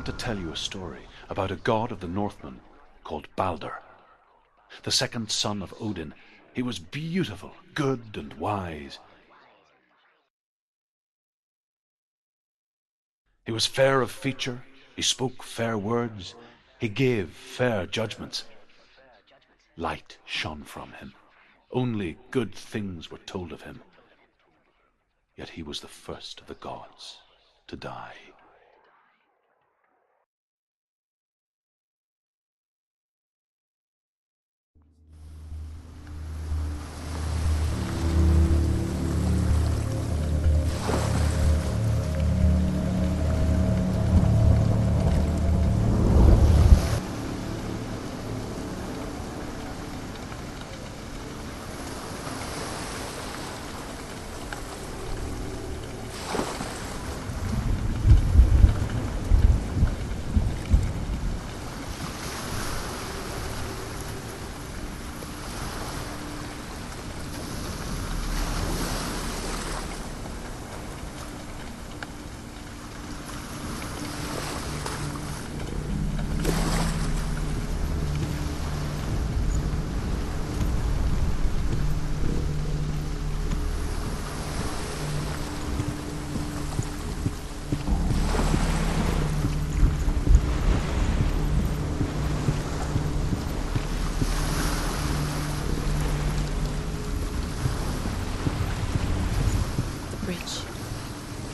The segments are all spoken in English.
want to tell you a story about a god of the Northmen called Balder. The second son of Odin, he was beautiful, good and wise. He was fair of feature, he spoke fair words, he gave fair judgments. Light shone from him. Only good things were told of him. Yet he was the first of the gods to die.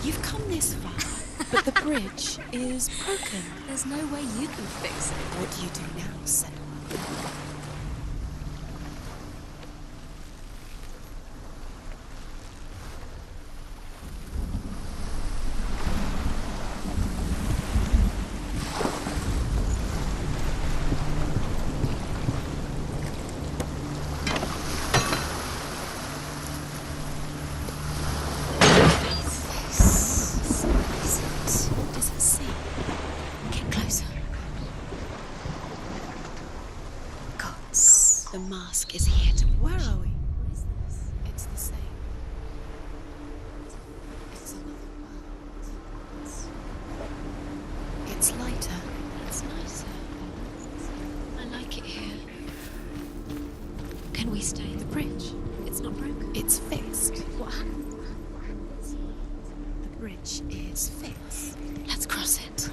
You've come this far, but the bridge is broken. There's no way you can fix it. What do you do now, Senua? The mask is here to... Where are we? What is this? It's the same. It's another world. It's lighter. It's nicer. I like it here. Can we stay? The bridge. It's not broken. It's fixed. What happened? The bridge is fixed. Let's cross it.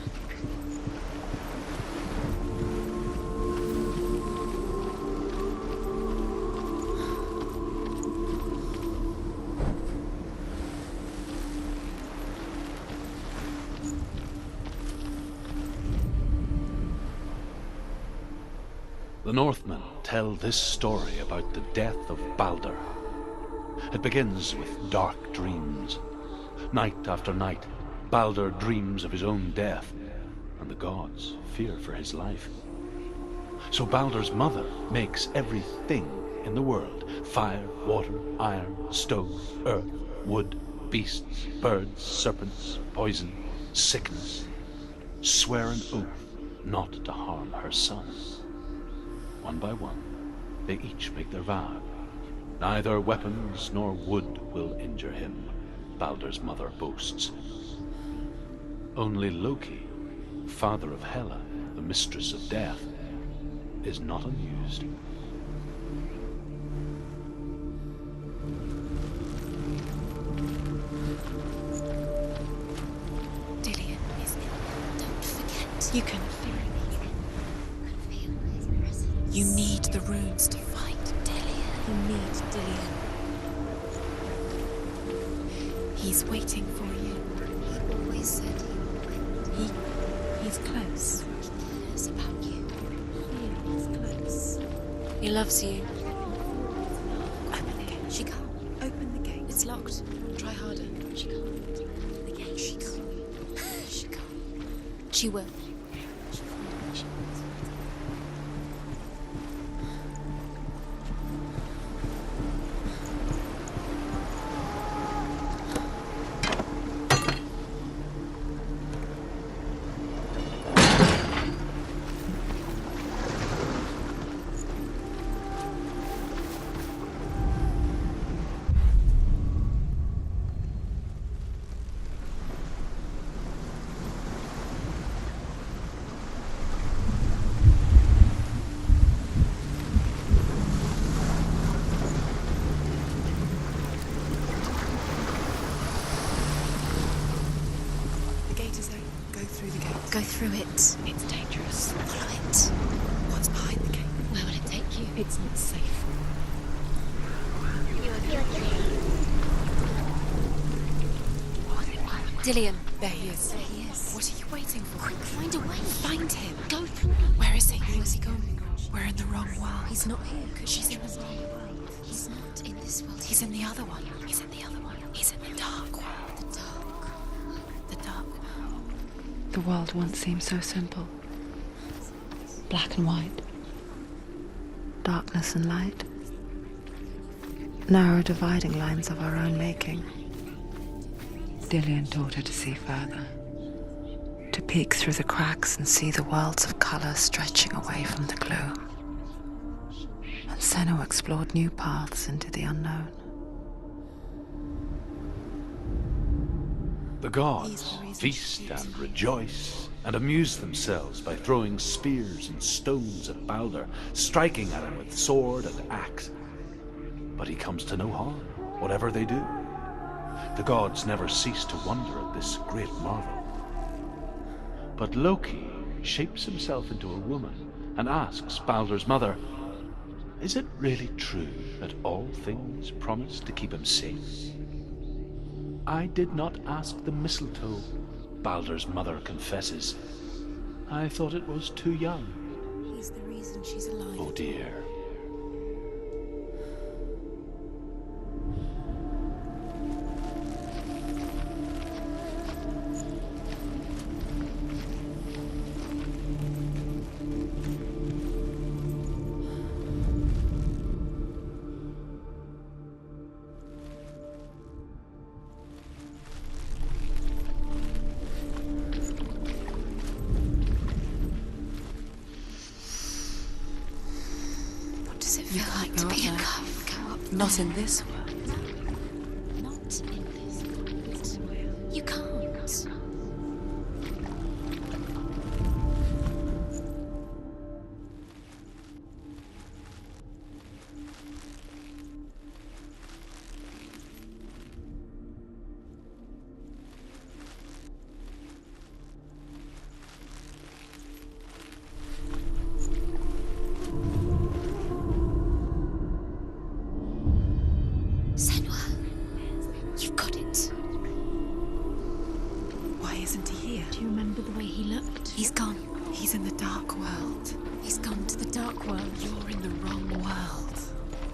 The Northmen tell this story about the death of Balder. It begins with dark dreams. Night after night, Balder dreams of his own death, and the gods fear for his life. So Balder's mother makes everything in the world: fire, water, iron, stone, earth, wood, beasts, birds, serpents, poison, sickness, swear an oath not to harm her son. One by one, they each make their vow. Neither weapons nor wood will injure him, Balder's mother boasts. Only Loki, father of Hela, the mistress of death, is not amused. Dillion is ill. Don't forget. You can feel it. You need the runes to fight Dillion. You need Dillion. He's waiting for you. He always said he would. He's close. He cares about you. He's close. He loves you. Open the gate. She can't. Open the gate. It's locked. Try harder. She can't. Open the gate. She can't. She can't. She will. Go through it. It's dangerous. Follow it. What's behind the gate? Where will it take you? It's not safe. Dillian. There he is. There he is. What are you waiting for? Quick, find a way. Find him. Go through. Where is he? Where's he gone? We're in the wrong world. He's not here. She's in the wrong world. He's not in this world. He's in the other one. He's in the other one. He's in the dark world. the dark. The dark world. The world once seemed so simple. Black and white. Darkness and light. Narrow dividing lines of our own making. Dillian taught her to see further. To peek through the cracks and see the worlds of color stretching away from the gloom. And Senua explored new paths into the unknown. The gods feast and rejoice and amuse themselves by throwing spears and stones at Balder, striking at him with sword and axe. But he comes to no harm, whatever they do. The gods never cease to wonder at this great marvel. But Loki shapes himself into a woman and asks Balder's mother, "Is it really true that all things promise to keep him safe?" "I did not ask the mistletoe," Balder's mother confesses. "I thought it was too young." He's the reason she's alive. Oh dear. What does it You feel like can't to go be up a there. cub? Go up. Not in this world. Not in this world. You can't. Senua, you've got it. Why isn't he here? Do you remember the way he looked? He's gone. He's in the dark world. He's gone to the dark world. You're in the wrong world.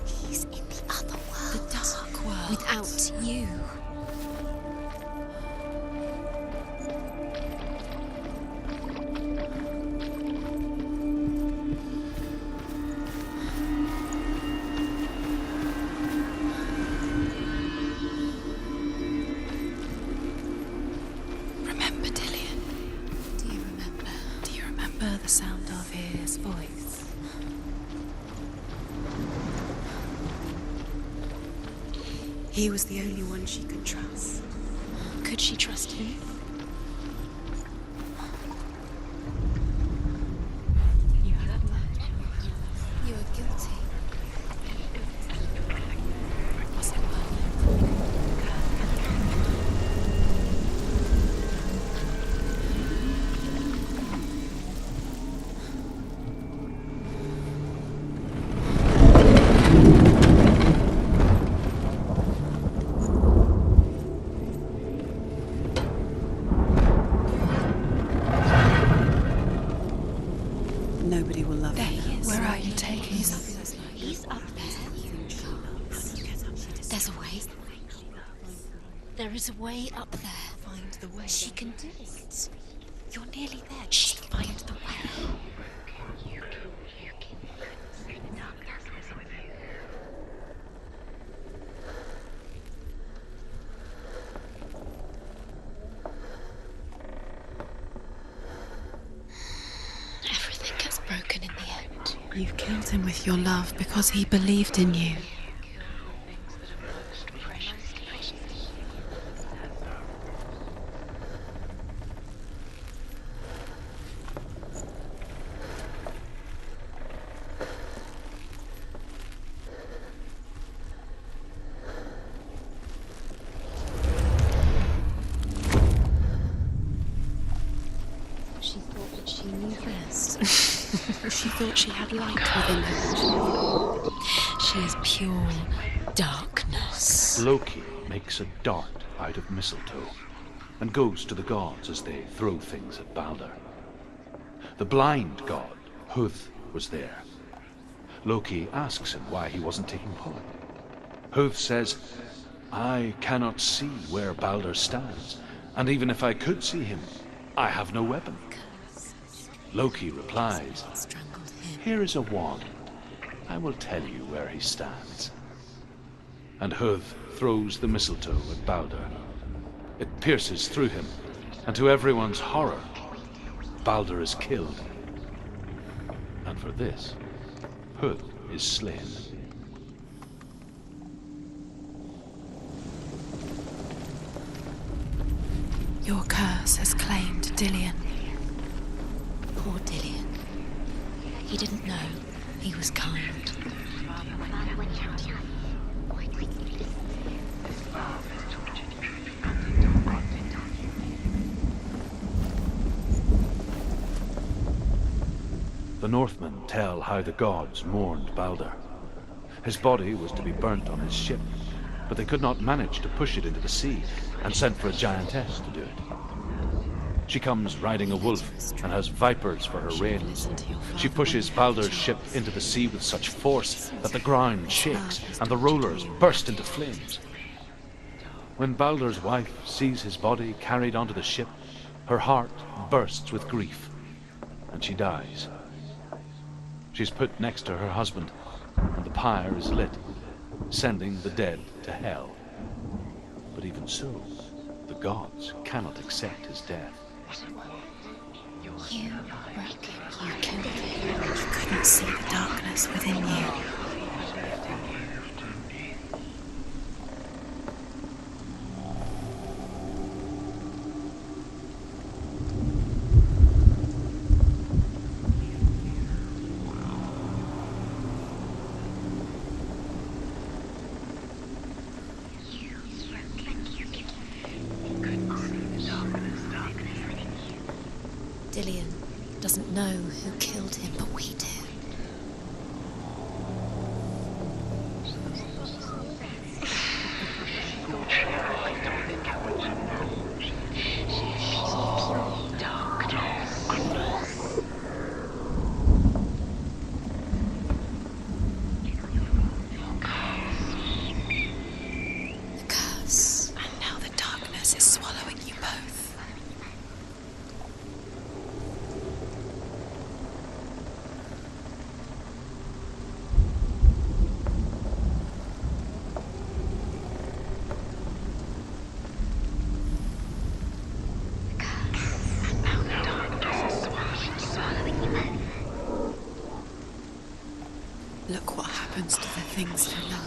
He's in the other world. The dark world. Without you. Remember Dillian? Do you remember? Do you remember the sound of his voice? He was the only one she could trust. Could she trust him? You heard that? You are guilty. Was it worth it? Nobody will love There you. he is. Where are you taking He's us? up, he's up there. There's a way. There is a way up there. Find the way. She can do it. You're nearly there. Just find the way. Everything gets broken in the end. You killed him with your love because he believed in you. She thought she had light within her. She is pure darkness. Loki makes a dart out of mistletoe and goes to the gods as they throw things at Balder. The blind god, Huth, was there. Loki asks him why he wasn't taking part. Huth says, "I cannot see where Balder stands, and even if I could see him, I have no weapon." Loki replies, "Here is a wand. I will tell you where he stands." And Huth throws the mistletoe at Balder. It pierces through him, and to everyone's horror, Balder is killed. And for this, Huth is slain. Your curse has claimed Dillion. Poor Dillion. He didn't know he was kind. The Northmen tell how the gods mourned Balder. His body was to be burnt on his ship, but they could not manage to push it into the sea, and sent for a giantess to do it. She comes riding a wolf and has vipers for her reins. She pushes Balder's ship into the sea with such force that the ground shakes and the rollers burst into flames. When Balder's wife sees his body carried onto the ship, her heart bursts with grief, and she dies. She's put next to her husband, and the pyre is lit, sending the dead to hell. But even so, the gods cannot accept his death. You broke him. You killed him. You couldn't see the darkness within you. Dillion doesn't know who killed him, but we do. The curse. And now the darkness is swallowing you both. Look what happens to the things you love.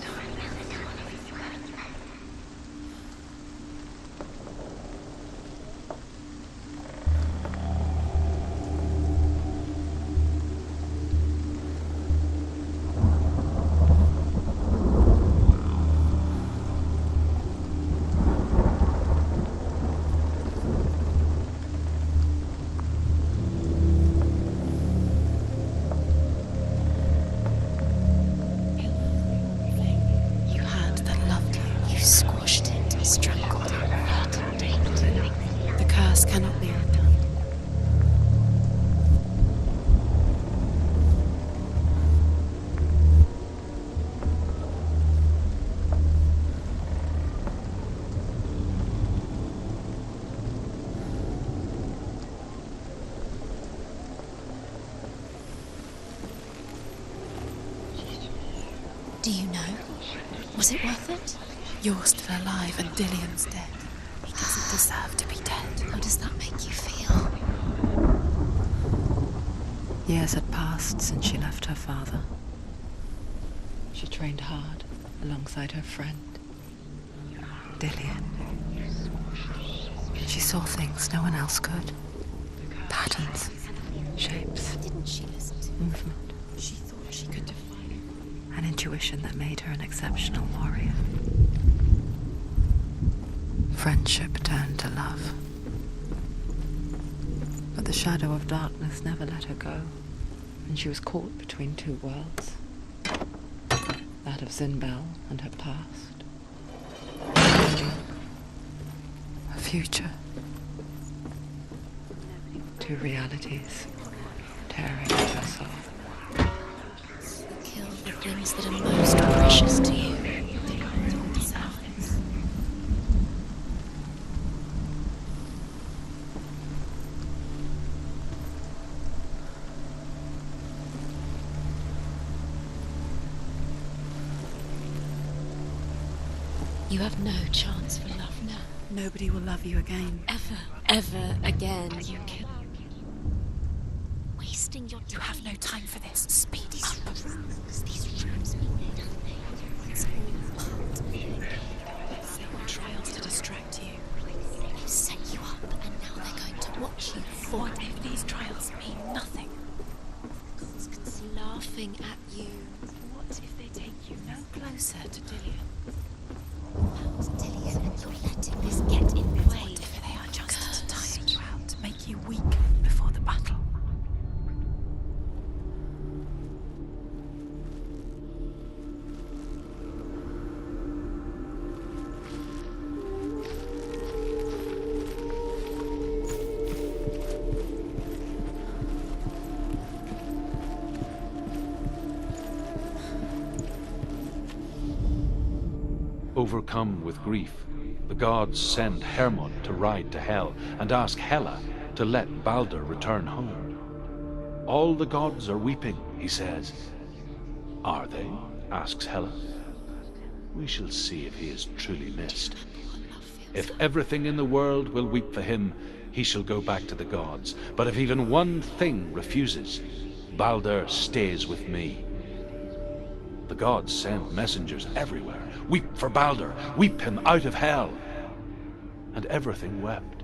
You had that loved you. You squashed it, strangled it, flattened it. The curse cannot be undone. Do you know? Was it worth it? You're still alive and Dillion's dead. He doesn't deserve to be dead. How does that make you feel? Years had passed since she left her father. She trained hard alongside her friend, Dillion. She saw things no one else could. Patterns, shapes, Didn't she listen to movement. She thought she could define An intuition that made her an exceptional warrior. Friendship turned to love. But the shadow of darkness never let her go. and she was caught between two worlds. That of Zinbel and her past. Her future. Two realities tearing at her soul. Kill the things that are most precious to you. You have no chance for love now. Nobody will love you again. Ever again. You kill. Wasting your time. You have no time for this. Speed up. These rooms mean nothing. It's all part of you. They want trials to distract you. They set you up, and now they're going to watch you. What if these trials mean nothing? God's laughing at you. What if they take you no closer to Dillian? Dillian, and you're letting this get in the way. What if they are just to tire you out, to make you weak before the battle? Overcome with grief, the gods send Hermod to ride to Hell and ask Hela to let Balder return home. All the gods are weeping, he says. Are they? Asks Hela. We shall see if he is truly missed. If everything in the world will weep for him, he shall go back to the gods. But if even one thing refuses, Balder stays with me. The gods send messengers everywhere. Weep for Balder, weep him out of Hell. And everything wept.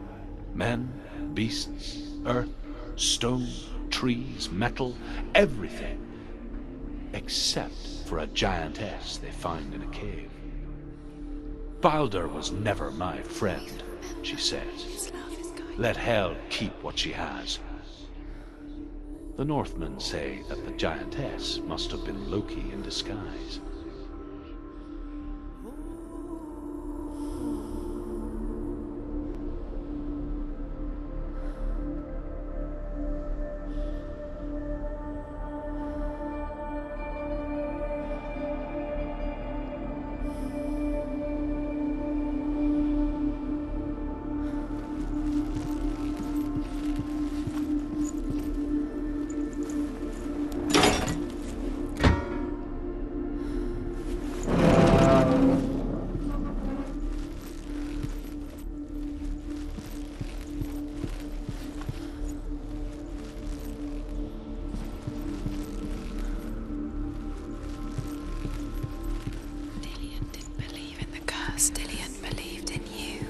Men, beasts, earth, stone, trees, metal, everything. Except for a giantess they find in a cave. Balder was never my friend, she says. Let Hel keep what she has. The Northmen say that the giantess must have been Loki in disguise. Dillian believed in you.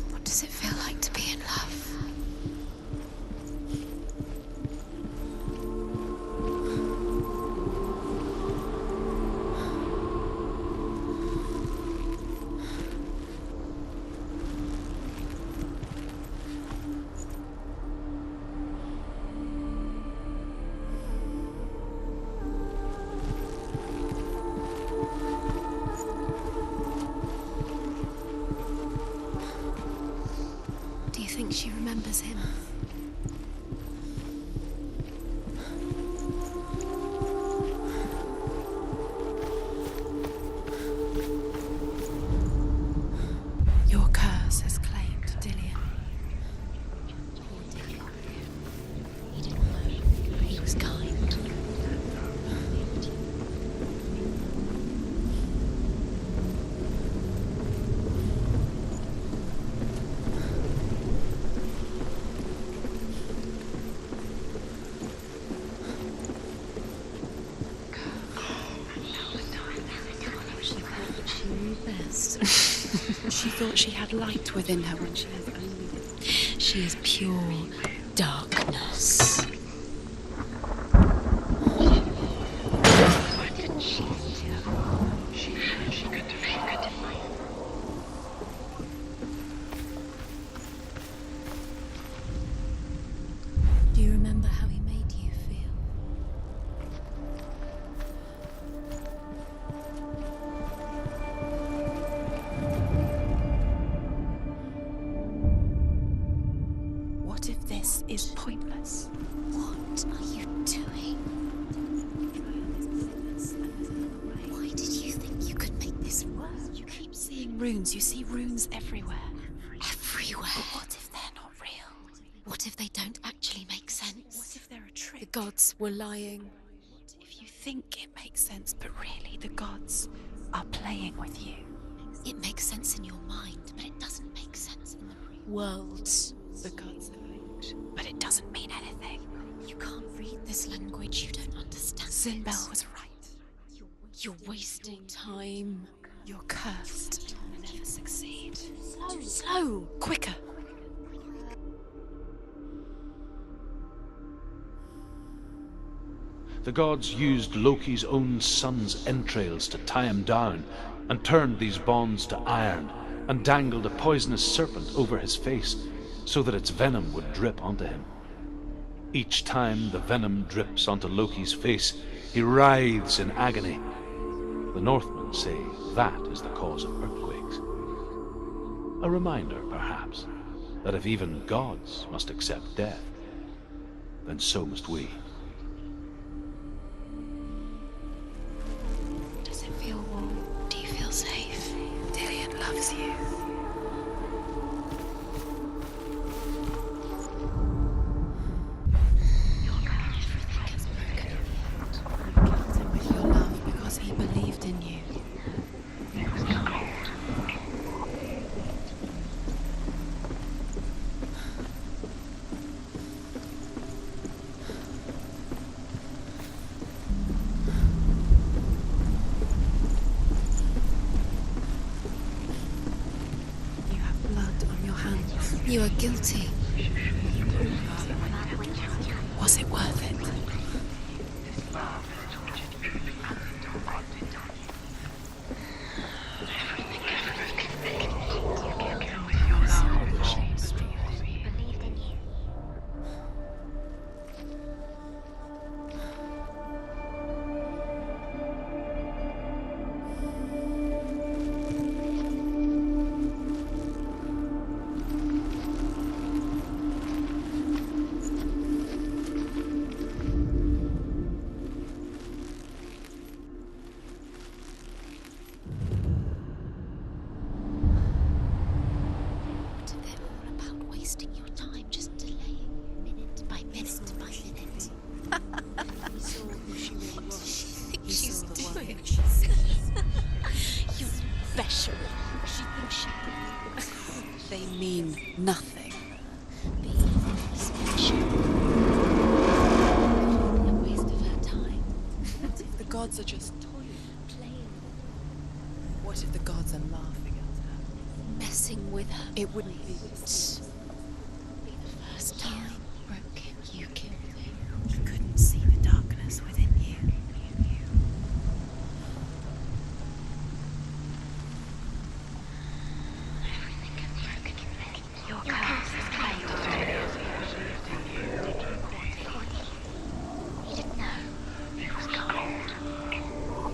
What does it feel like to be in love? Do you think she remembers him? Your curse has claimed Dillian. Poor Dillian. He didn't know. He was kind. very best. She thought she had light within her when she has only... She is pure darkness. Do you remember how he made you feel? What if this is pointless? What are you doing? Why did you think you could make this work? You keep seeing runes. You see runes everywhere. Everywhere. But what if they're not real? What if they don't actually make sense? What if they're a trick? The gods were lying. What if you think it makes sense, but really the gods are playing with you? It makes sense in your mind, but it doesn't make sense in the real world. The gods evoke, but it doesn't mean anything. You can't read this language, you don't understand. Sinbel was right. You're wasting time. You're cursed. You'll never succeed. Slow. Quicker. The gods used Loki's own son's entrails to tie him down, and turned these bonds to iron, and dangled a poisonous serpent over his face, so that its venom would drip onto him. Each time the venom drips onto Loki's face, he writhes in agony. The Northmen say that is the cause of earthquakes. A reminder, perhaps, that if even gods must accept death, then so must we. Does it feel warm? Do you feel safe? Dillian loves you. With your love because he believed in you. You have blood on your hands. You are guilty. Was it worth it? What if they're all about wasting your time, just delaying minute by minute by minute? He saw who she really was. What does she think she's doing? You're special. She thinks she They mean nothing. being special. A waste of her time. What if the gods are just toying? Playing, What if the gods are laughing at her? messing with her. It wouldn't be It's be the first time. Broke him. You killed him. He couldn't see the darkness within you. Your curse is played. He didn't know. It was cold.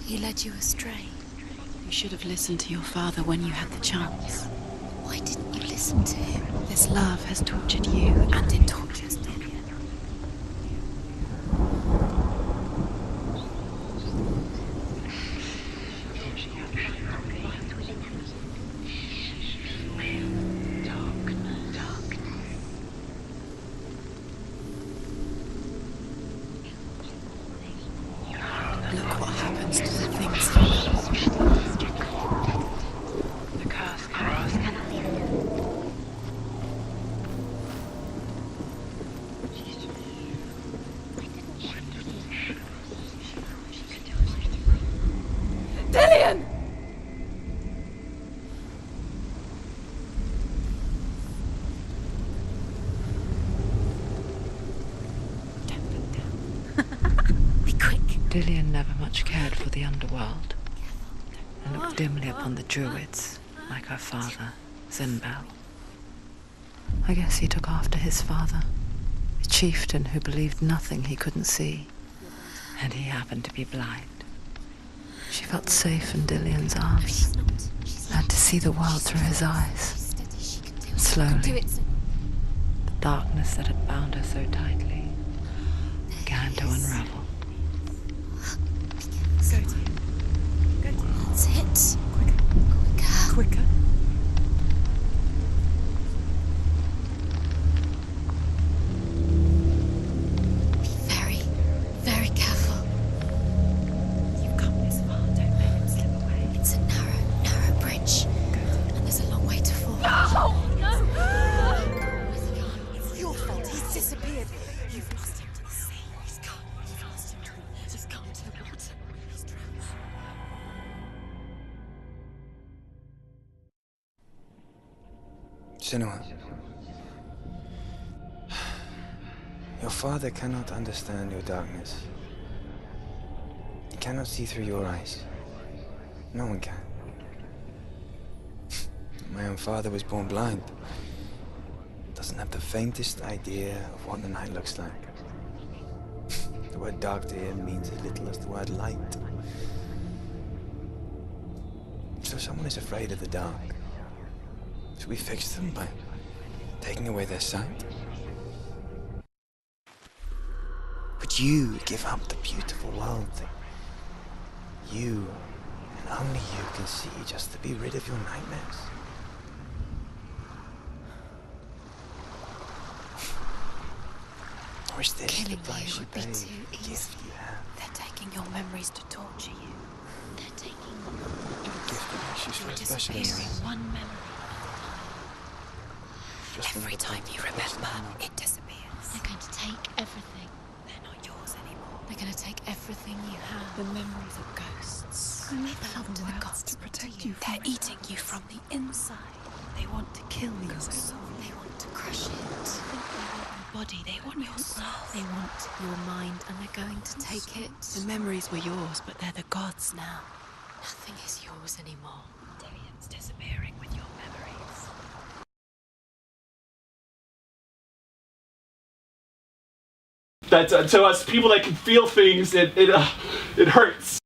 He led you astray. You should have listened to your father when you had the chance. Why didn't you listen to him? This love has tortured you, and it tortures Dillian. Look what happens to the things you love. The curse cannot leave. Dillian never much cared for the underworld and looked dimly upon the druids, like her father, Zinbel. I guess he took after his father, a chieftain who believed nothing he couldn't see, and he happened to be blind. She felt safe in Dillian's arms, had to see the world through his eyes. And slowly, the darkness that had bound her so tightly began to unravel. That's it. Quicker. Be very, very careful. You've come this far, don't let him slip away. It's a narrow bridge. And there's a long way to fall. It's your fault. He's disappeared. You've lost him to the sea. He's gone. You've lost him to the water. He's gone to the water. He's drowned. Senua, your father cannot understand your darkness. He cannot see through your eyes. No one can. My own father was born blind. Doesn't have the faintest idea of what the night looks like. The word dark to him means as little as the word light. So someone is afraid of the dark. Should we fix them by taking away their sight? Would you give up the beautiful world that you and only you can see just to be rid of your nightmares? Or is this Killing the price you you would be pay too for the easy. gift you have? They're taking your memories to torture you. They're taking The gift that makes you so You're special in disappearing life. one memory Just every another time book you that costs remember. nothing. It disappears. They're going to take everything. They're not yours anymore. They're going to take everything you have. The memories of ghosts. They belong to the gods. to protect you. you from They're eating you from the inside. They want to kill your soul. They want to crush it. They want your body. They want your soul. They want your mind, and they're going to take it. The memories were yours, but they're the gods now. Nothing is yours anymore. Dillian's disappearing with your memories. That to us people that can feel things, it hurts.